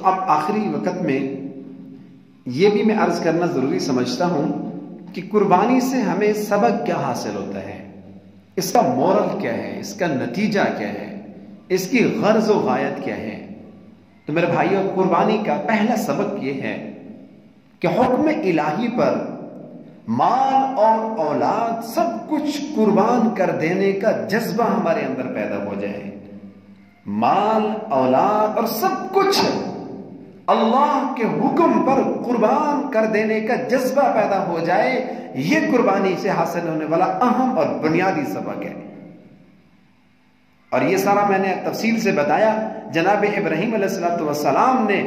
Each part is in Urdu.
اب آخری وقت میں یہ بھی میں عرض کرنا ضروری سمجھتا ہوں کہ قربانی سے ہمیں سبق کیا حاصل ہوتا ہے، اس کا مورل کیا ہے، اس کا نتیجہ کیا ہے، اس کی غرض و غایت کیا ہے۔ تو میرے بھائیوں، قربانی کا پہلا سبق یہ ہے کہ حکم الہی پر مال اور اولاد سب کچھ قربان کر دینے کا جذبہ ہمارے اندر پیدا ہو جائے۔ مال، اولاد اور سب کچھ اللہ کے حکم پر قربان کر دینے کا جذبہ پیدا ہو جائے، یہ قربانی سے حاصل ہونے والا اہم اور بنیادی سبق ہے۔ اور یہ سارا میں نے تفصیل سے بتایا جناب ابراہیم علیہ السلام نے،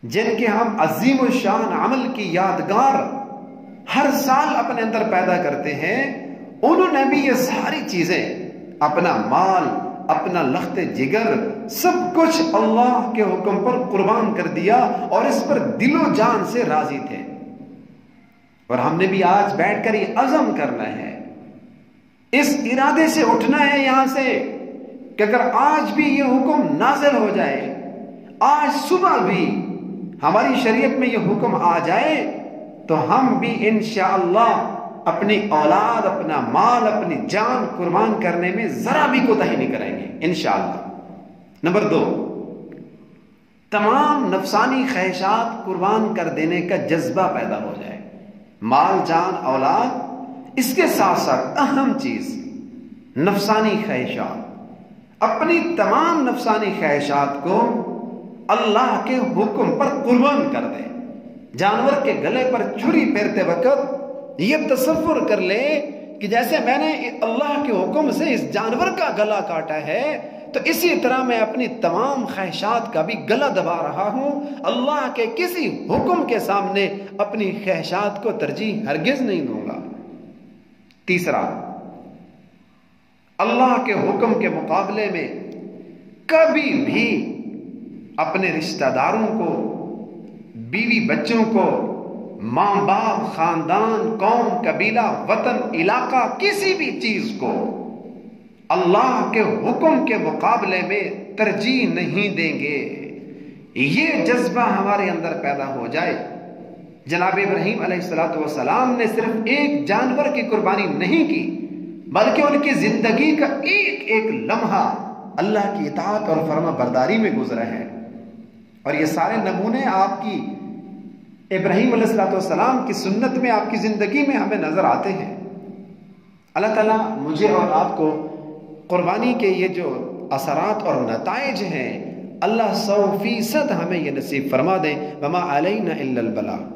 جن کے ہم عظیم الشان عمل کی یادگار ہر سال اپنے اندر پیدا کرتے ہیں، انہوں نے بھی یہ ساری چیزیں، اپنا مال، اپنا لخت جگر، سب کچھ اللہ کے حکم پر قربان کر دیا اور اس پر دل و جان سے راضی تھے۔ اور ہم نے بھی آج بیٹھ کر یہ عزم کرنا ہے، اس ارادے سے اٹھنا ہے یہاں سے کہ اگر آج بھی یہ حکم نازل ہو جائے، آج صبح بھی ہماری شریعت میں یہ حکم آ جائے، تو ہم بھی انشاءاللہ اپنی اولاد، اپنا مال، اپنی جان قربان کرنے میں ذرا بھی کوتاہی نہیں کریں گے انشاءاللہ۔ نمبر 2، تمام نفسانی خواہشات قربان کر دینے کا جذبہ پیدا ہو جائے۔ مال، جان، اولاد، اس کے ساتھ ساتھ اہم چیز نفسانی خواہشات، اپنی تمام نفسانی خواہشات کو اللہ کے حکم پر قربان کر دیں۔ جانور کے گلے پر چھری پھیرتے وقت یہ تصور کر لے کہ جیسے میں نے اللہ کے حکم سے اس جانور کا گلا کاٹا ہے، تو اسی طرح میں اپنی تمام خواہشات کا بھی گلا دبا رہا ہوں۔ اللہ کے کسی حکم کے سامنے اپنی خواہشات کو ترجیح ہرگز نہیں دوں گا۔ تیسرا، اللہ کے حکم کے مقابلے میں کبھی بھی اپنے رشتہ داروں کو، بیوی بچوں کو، ماں باپ، خاندان، قوم، قبیلہ، وطن، علاقہ، کسی بھی چیز کو اللہ کے حکم کے مقابلے میں ترجیح نہیں دیں گے۔ یہ جذبہ ہمارے اندر پیدا ہو جائے۔ جناب ابراہیم علیہ السلام نے صرف ایک جانور کی قربانی نہیں کی، بلکہ ان کی زندگی کا ایک ایک لمحہ اللہ کی اطاعت اور فرما برداری میں گزرا ہے۔ اور یہ سارے نمونے آپ کی ابراہیم علیہ السلام کی سنت میں، آپ کی زندگی میں ہمیں نظر آتے ہیں۔ اللہ تعالیٰ مجھے اور آپ کو قربانی کے یہ جو اثرات اور نتائج ہیں، اللہ 100% ہمیں یہ نصیب فرما دیں۔ وما علینا الا البلاغ۔